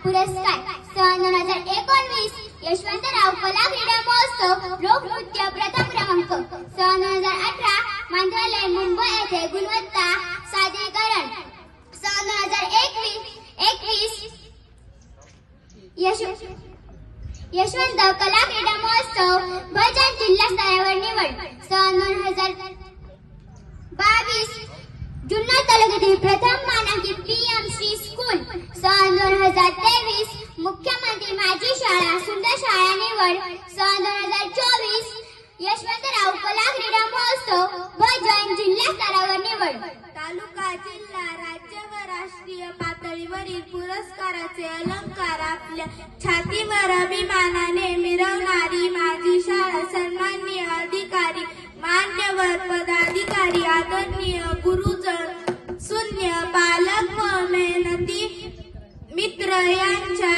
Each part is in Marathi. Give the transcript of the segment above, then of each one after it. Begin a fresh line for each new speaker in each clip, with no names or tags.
पुरस्कार सन 2019 यशवंतराव कला क्रीडा महोत्सव लोकनृत्य प्रथम क्रमांक सन 2018 मंत्रालय मुंबई येथे गुणवत्ता सादरीकरण सन 2021 यशवंत कला क्रीडा महोत्सव भजन जिल्हा स्तरावर निवड सन 2022 जुन्नर तालुक्यातील प्रथम मानांकित पीएम श्री स्कूल सन 2023 मुख्यमंत्री माझी शाळा सुंदर शाळा निवड सन 2024 यशवंतराव कला क्रीडा महोत्सव भजन जिल्हा स्तरावर निवड
तालुका जिल्हा राज्य व राष्ट्रीय पातळीवरील पुरस्काराचे अलंकार आपल्या छातीवर अभिमानाने मिरवणारी माझी शाळा सन्माननीय अधिकारी मान्यवर पदाधिकारी आदरणीय गुरुजन शून्य पालक व मेहनती मित्र यांच्या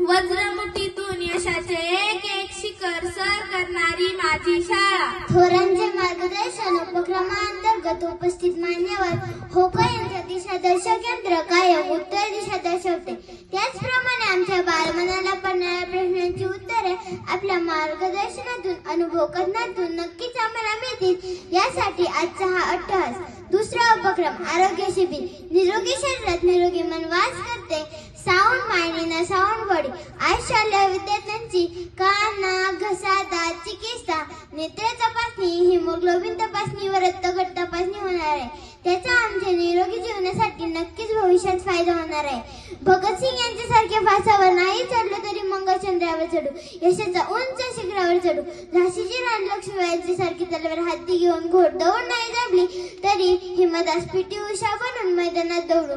वज्रमुठीतून यशाचे एक एक शिखर सर करणारी माझी शाळा.
थोरांचे मार्गदर्शन उपक्रमांतर्गत उपस्थित मान्यवर होकर यांच्या दिशादर्शक यंत्र कायम उत्तर दिशा दर्शवते. त्याचप्रमाणे आमच्या बालमनाला पडणाऱ्या प्रश्नांची उत्तरे आपल्या मार्गदर्शनातून अनुभव कथनातून नक्कीच आम्हाला मिळतील. यासाठी आजचा हा अट्टहास. दुसरा उपक्रम आरोग्य शिबिर. निरोगी शरीरात निरोगी मन वास करते. Sound mind in a sound body. आज शालेय विद्यार्थ्यांची कान नाक घसा दात चिकित्सा नेत्र तपासणी हिमोग्लोबिन तपासणी व रक्तगट तपासणी होणार आहे. त्याचा आमच्या निरोगी जीवनासाठी नक्कीच भविष्यात फायदा होणार आहे. भगतसिंग यांच्यासारख्या फासावर नाही चढलो तरी मंगळचंद्रावर चढू. यशाच्या उंच शिखरावर चढू. झाशीची राणी लक्ष्मीबाई सारखी तलवार हाती घेऊन घोडदौड नाही जमली तरी हिमदास पीटी उषा बनून मैदानात दौडू.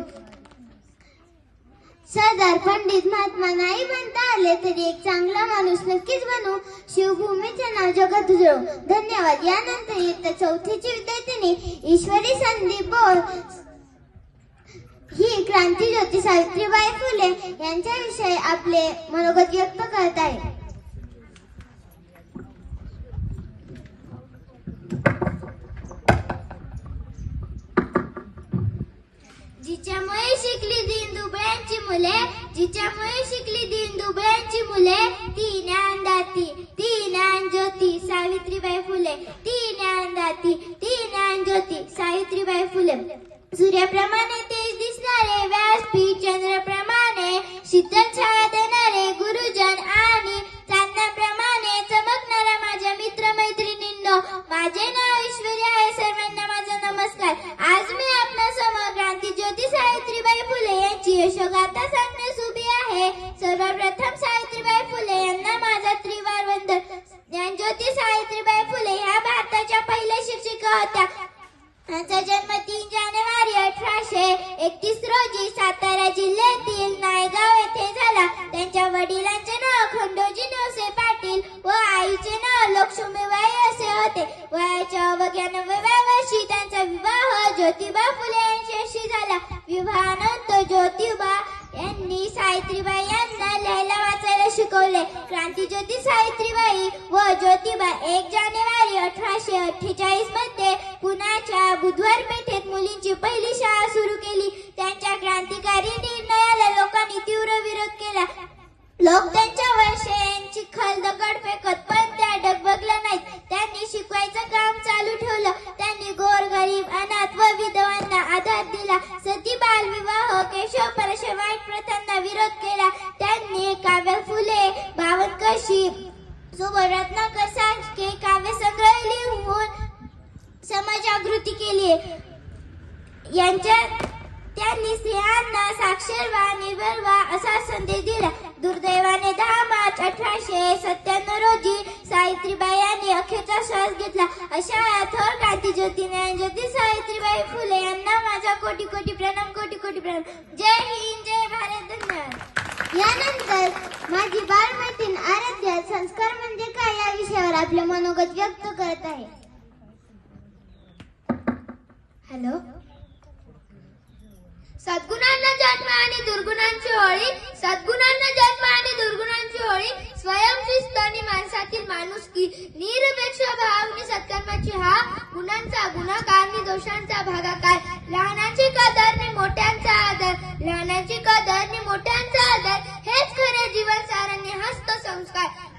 सरदार पंडित महात्मा नाही बनता आले तरी एक चांगला माणूस नक्कीच बनू. शिवभूमीचे नाव जगात उजळू. धन्यवाद. यानंतर इयत्ता चौथीची विद्यार्थिनी ईश्वरी संदीप बोर ही क्रांतीज्योती सावित्रीबाई फुले यांच्याविषयी आपले मनोगत व्यक्त करत आहे. जिच्यामुळे शिकली दीनदुबळ्यांची मुले जिच्यामुळे शिकली दीनदुबळ्यांची मुले ती ज्ञानदाती ती ज्ञानज्योती सावित्रीबाई फुले ती ज्ञानदाती ती ज्ञानज्योती सावित्रीबाई फुले. सूर्याप्रमाणे तेज दिसणारे व्यासपीठ चंद्राप्रमाणे शीतल छाया देणारे गुरुजन आणि चांदण्याप्रमाणे चमकणारा माझ्या मित्रमैत्रिणींनो, माझे नाव ईश्वरी आहे. सर्वांना माझा नमस्कार. आज मी आपणासमोर क्रांतीज्योती सावित्रीबाई फुले यांची यशोगाथा सांगण्यास उभी आहे. सर्वप्रथम सावित्रीबाई फुले यांना माझा त्रिवार वंदन. ज्ञानज्योती सावित्रीबाई फुले ह्या भारताच्या पहिल्या शिक्षिका होत्या. त्यांचा जन्म 3 जानेवारी 1831 रोजी सातारा जिल्ह्यातील नायगाव येथे झाला. त्यांच्या वडिलांचे नाव खंडोजी नवसे पाटील व आईचे नाव लक्ष्मीबाई असे होते. वयाच्या 91व्या वर्षी त्यांचा विवाह ज्योतिबा फुले यांच्याशी झाला. विवाहानंतर ज्योतिबा यांनी सावित्रीबाई यांना लिहायला वाचायला शिकवले. क्रांतीज्योती सावित्रीबाई व ज्योतिबा 1 जानेवारी 1848 मध्ये पुण्याच्या बुधवार पेठेत मुलींची पहिली शाळा सुरू केली. त्यांच्या क्रांतिकारी निर्णयाला लोकांनी तीव्र विरोध केला. लोक त्यांच्यावर शेणाची खल दगड फेकत पण त्या डगबगल्या नाहीत. त्यांनी शिकवायचं काम चालू ठेवलं. त्यांनी गोरगरीब अनाथ व विधवांना आधार दिला. सती बालविवाह केशव परशे वाईट प्रथांना विरोध केला. त्यांनी काव्य फुले बावनकशी सुवर्णरत्नाकर सारखे काव्यसंग्रह लिहून समाजजागृती केली. त्यांनी स्त्रियांना साक्षर व्हा निर्भर व्हा असा संदेश दिला. दुर्दैवाने 10 मार्च 1897 रोजी सावित्रीबाई यांनी अखेरचा श्वास घेतला. अशा थोर क्रांतीज्योती ज्ञानज्योती सावित्रीबाई फुले यांना माझा कोटी कोटी प्रणाम. कोटी कोटी प्रणाम. जय हिंद जय भारत. धन्यवाद. यानंतर माझी बालमैत्रीण आराध्या संस्कार म्हणजे काय या विषयावर आपले मनोगत व्यक्त करत आहे. हॅलो.
सद्गुणांना जन्म आणि दुर्गुणांची होळी. सद्गुणांना जन्म आणि दुर्गुणांची होळी. स्वयंशिस्त आणि माणसातील माणुसकी. निरपेक्ष भाव आणि सत्कर्माची हा. गुणांचा गुणाकार आणि दोषांचा भागाकार. लहानाची कदर आणि मोठ्यांचा आदर. लहानाची कदर आणि मोठ्यांचा आदर.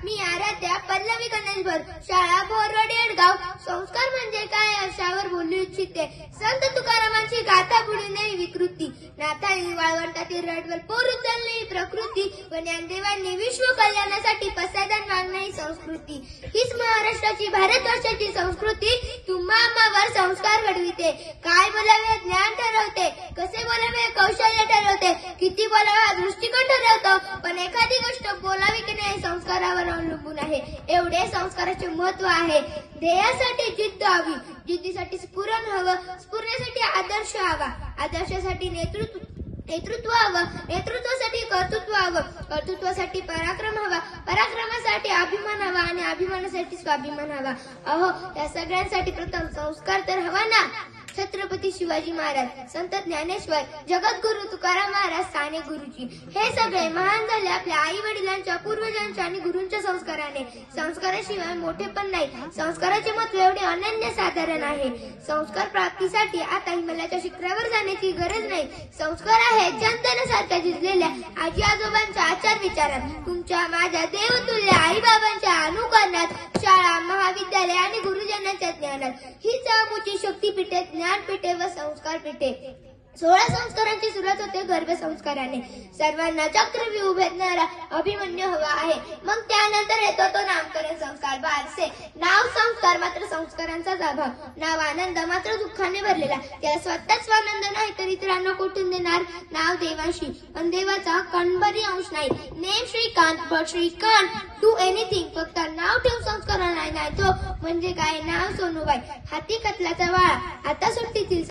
मी आराध्या पल्लवी गणेशभर, शाळा बोरवाडी येडगाव. संस्कार म्हणजे काय अशावर बोलू इच्छिते. संत तुकारामांची गाथा बुडविणे ही विकृती, नाथांनी वाळवंटातील रडवल पोर उचलणे ही प्रकृती, व ज्ञानदेवांनी विश्व कल्याणासाठी पसायदान मागणे ही संस्कृती. हीच महाराष्ट्राची भारतवर्षाची संस्कृती तुम्हा आम्हावर संस्कार घडविते. काय बोलावे ज्ञान ठरवते, कसे बोलावे कौशल्य ठरवते, किती बोलावे हा दृष्टिकोन ठरवतो. पण एखादी गोष्ट बोलावी की नाही संस्कारावर अवलंबून आहे. एवढे संस्काराचे महत्व आहे. ध्येयासाठी जिद्द हवी, जिद्दीसाठी स्फुरण हवं, स्फुरण्यासाठी आदर्श हवा, आदर्शासाठी नेतृत्व हवं, नेतृत्वासाठी कर्तृत्व हवं, कर्तृत्वासाठी पराक्रम हवा, पराक्रमासाठी अभिमान हवा आणि अभिमानासाठी स्वाभिमान हवा. अहो या सगळ्यांसाठी प्रथम संस्कार तर हवा ना. छत्रपती शिवाजी महाराज, संत ज्ञानेश्वर, जगद्गुरु तुकाराम महाराज, साने गुरुजी हे सगळे महान झाले आपल्या आई वडिलांच्या, पूर्वजांच्या आणि गुरूंच्या संस्काराने. संस्काराशिवाय मोठे पण नाही. संस्काराचे महत्व एवढे अनन्य साधारण आहे. संस्कार प्राप्तीसाठी आता हिमालयाच्या शिखरावर जाण्याची गरज नाही. संस्कार आहे चंदनासारख्या झिजलेल्या आजी आजोबांच्या आचार विचारात, तुमच्या माझ्या देवतुल्य आई बाबांच्या अनुकरणात, शाळा महाविद्यालय आणि गुरुजनांच्या ज्ञानात. हीच आमची शक्तीपीठे, ज्ञानपीठे व संस्कार पीठे. 16 संस्कारांची सुरुवात होते गर्भ संस्काराने. सर्वांना चक्रव्यूह भेदणारा अभिमन्यू हवा आहे. मग त्यानंतर येतो तो नामकरण संस्कार. बारसे नाव संस्कार मात्र संस्कारांचाच अभाव. नाव आनंद मात्र दुःखाने भरलेला. त्याला स्वतःच स्वानंद नाही तर इतरांना कुठून देणार. नाव देवाशी पण देवाचा कणभरी अंश नाही. Name Shrikant but Shrikant do anything. फक्त नाव ठेवून संस्कार नाही तो म्हणजे काय. नाव सोनूबाई, हाती कतलाचा वाळा, आता सुट्टीतील